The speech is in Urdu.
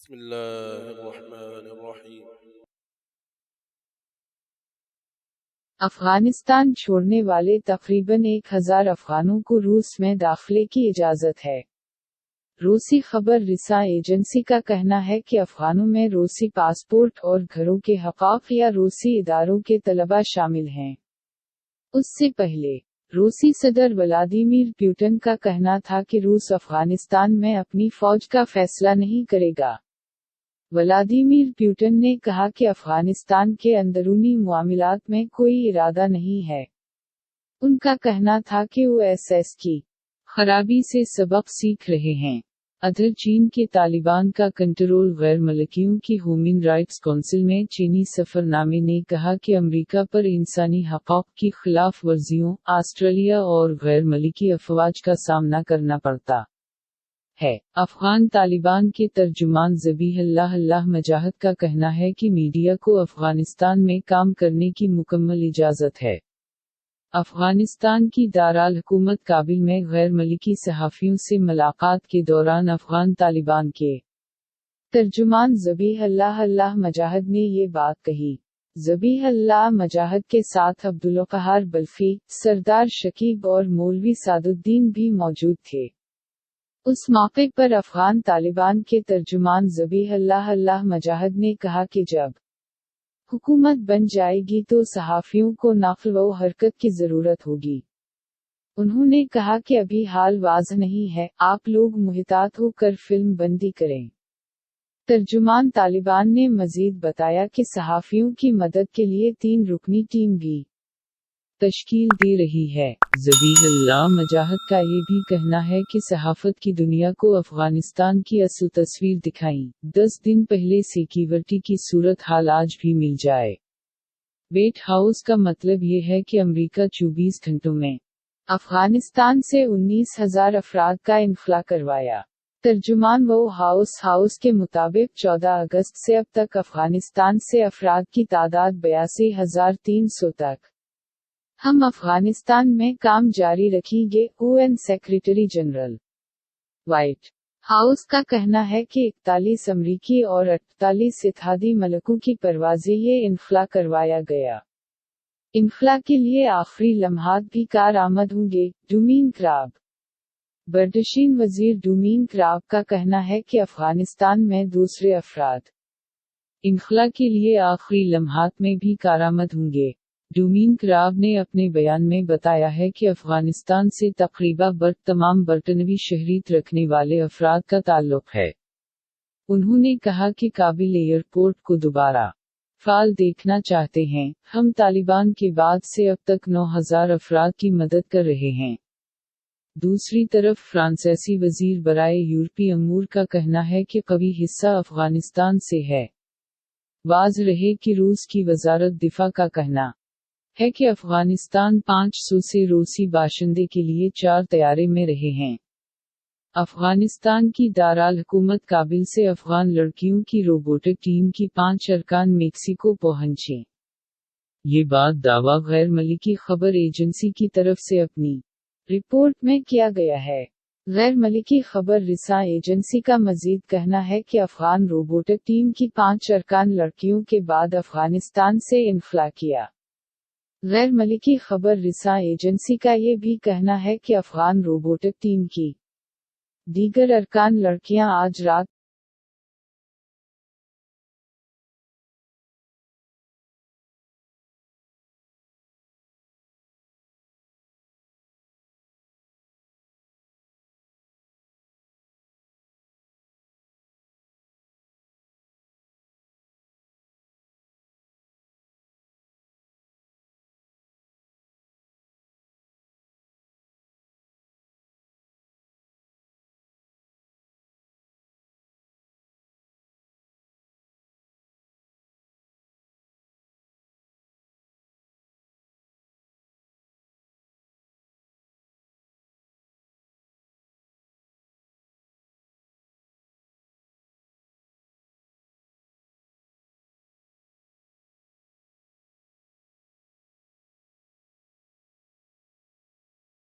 بسم اللہ الرحمن الرحیم۔ افغانستان چھوڑنے والے تقریباً 1000 افغانوں کو روس میں داخلے کی اجازت ہے۔ روسی خبر رساں ایجنسی کا کہنا ہے کہ افغانوں میں روسی پاسپورٹ اور گھروں کے حقوق یا روسی اداروں کے طلباء شامل ہیں۔ اس سے پہلے روسی صدر ولادیمیر پوٹن کا کہنا تھا کہ روس افغانستان میں اپنی فوج کا فیصلہ نہیں کرے گا۔ ولادیمیر پوٹن نے کہا کہ افغانستان کے اندرونی معاملات میں کوئی ارادہ نہیں ہے۔ ان کا کہنا تھا کہ وہ اس کی خرابی سے سبق سیکھ رہے ہیں۔ ادھر چین کے طالبان کا کنٹرول غیر ملکیوں کی ہیومن رائٹس کونسل میں چینی سفیر نامے نے کہا کہ امریکہ پر انسانی حقوق کی خلاف ورزیوں، آسٹریلیا اور غیر ملکی افواج کا سامنا کرنا پڑتا ہے۔ افغان طالبان کے ترجمان ذبیح اللہ مجاہد کا کہنا ہے کہ میڈیا کو افغانستان میں کام کرنے کی مکمل اجازت ہے۔ افغانستان کی دارالحکومت کابل میں غیر ملکی صحافیوں سے ملاقات کے دوران افغان طالبان کے ترجمان ذبیح اللہ مجاہد نے یہ بات کہی۔ ذبیح اللہ مجاہد کے ساتھ عبدالقہار بلخی، سردار شکیب اور مولوی سعد الدین بھی موجود تھے۔ اس موقع پر افغان طالبان کے ترجمان ذبیح اللہ مجاہد نے کہا کہ جب حکومت بن جائے گی تو صحافیوں کو نقل و حرکت کی ضرورت ہوگی۔ انہوں نے کہا کہ ابھی حال واضح نہیں ہے، آپ لوگ محتاط ہو کر فلم بندی کریں۔ ترجمان طالبان نے مزید بتایا کہ صحافیوں کی مدد کے لیے 3 رکنی ٹیم بھی تشکیل دے رہی ہے۔ ذبیح اللہ مجاہد کا یہ بھی کہنا ہے کہ صحافت کی دنیا کو افغانستان کی اصل تصویر دکھائیں۔ 10 دن پہلے سیکیورٹی کی صورتحال آج بھی مل جائے۔ وائٹ ہاؤس کا مطلب یہ ہے کہ امریکہ 24 گھنٹوں میں افغانستان سے 19,000 افراد کا انخلا کروایا۔ ترجمان وہ ہاؤس کے مطابق 14 اگست سے اب تک افغانستان سے افراد کی تعداد 82,300 تک۔ ہم افغانستان میں کام جاری رکھیں گے، UN secretary general white house کا کہنا ہے کہ 41 امریکی اور 48 اتحادی ملکوں کی پروازیں یہ انخلا کروایا گیا۔ انخلا کے لیے آخری لمحات بھی کارآمد ہوں گے۔ ڈومین کراب بردشین وزیر ڈومین کراب کا کہنا ہے کہ افغانستان میں دوسرے افراد انخلا کے لیے آخری لمحات میں بھی کارآمد ہوں گے۔ ڈومین کراب نے اپنے بیان میں بتایا ہے کہ افغانستان سے تقریباً تمام برطانوی شہریت رکھنے والے افراد کا تعلق ہے۔ انہوں نے کہا کہ کابل ایئرپورٹ کو دوبارہ فعال دیکھنا چاہتے ہیں۔ ہم طالبان کے بعد سے اب تک 9,000 افراد کی مدد کر رہے ہیں۔ دوسری طرف فرانسیسی وزیر برائے یورپی امور کا کہنا ہے کہ قوی حصہ افغانستان سے ہے۔ واضح رہے کہ روس کی وزارت دفاع کا کہنا ہے کہ افغانستان 500 سے روسی باشندے کے لیے 4 طیارے میں رہے ہیں۔ افغانستان کی دارالحکومت کابل سے افغان لڑکیوں کی روبوٹک ٹیم کی 5 ارکان میکسیکو پہنچے۔ یہ بات دعویٰ غیر ملکی خبر ایجنسی کی طرف سے اپنی رپورٹ میں کیا گیا ہے۔ غیر ملکی خبر رساں ایجنسی کا مزید کہنا ہے کہ افغان روبوٹک ٹیم کی 5 ارکان لڑکیوں کے بعد افغانستان سے انخلا کیا۔ غیر ملکی خبر رساں ایجنسی کا یہ بھی کہنا ہے کہ افغان روبوٹک ٹیم کی دیگر ارکان لڑکیاں آج رات